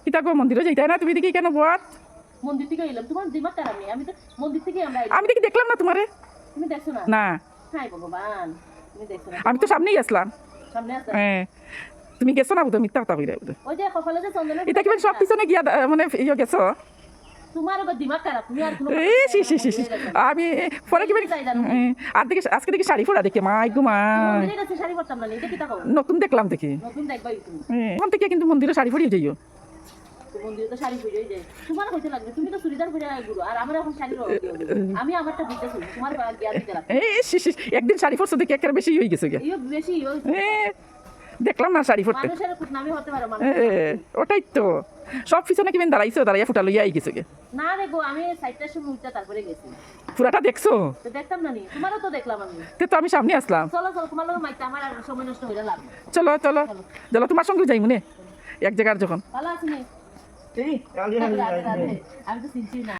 কিতা গো মন্দিরে যাইতে না তুমি দেখি কেন বত মন্দির থেকে এলাম, তোমার দিমাগ খারাপ নেই, আমি তো মন্দির থেকে আমরা আমি দেখি দেখলাম না তোমারে। তুমি দেখছো না? না হাই ভগবান, তুমি দেখছো না? আমি তো সামনেই আসলাম। সামনে আছে হ্যাঁ তুমি গেছো না বুঝো মিথ্যা কথা কইরা বুঝো। ওই যে কপালে যে চন্দনের এটা কি সব পিছনে গিয়া মানে ইয়ে গেছো? তোমার আবার দিমাগ খারাপ, তুমি আর কোনো এই আমি পরে কি আর দেখি আজকে দেখি শাড়ি পরা দেখি মাই গো মাই মন্দিরে গেছে শাড়ি পরতাম না, এটা কি তা কও? নতুন দেখলাম দেখি। নতুন দেখবাই তুমি। ওখান থেকে কিন্তু মন্দিরে শাড়ি পরিয়ে যাইও। তো মন্দিরে তো শাড়ি পরেই যায়, তোমার কইতে লাগবে, তুমি তো চুড়িদার পরে গুরু, আর আমার এখন শাড়ির অভাব কি হবে? আমি আমারটা দিতেছি, তোমার জ্ঞান দিতে লাগবে। একদিন শাড়ি পরছো দেখি একটা বেশি হয়ে গেছে গে। ইও বেশি দেখলাম না শাড়ি পরতে। মানুষের নামই হতে পারে মানুষ। ওটাই তো সব পিছনে কিবেন দাঁড়াইছো দাঁড়াইয়া ফুটা লইয়া আই গেছে গে। না রে গো, আমি সাইডটার সময় উঠতে তারপরে গেছি। পুরাটা দেখছো? তো দেখতাম না নি, তোমারও তো দেখলাম আমি। তো আমি সামনে আসলাম। চলো চলো, তোমার লোক মাইতে আমার আর সময় নষ্ট হইলে লাভ নেই। চলো চলো চলো তোমার সঙ্গে যাই মনে এক জায়গার যখন। ভালো আছি নি? এই কালি রাধে রাধে, আমি তো চিনছি না।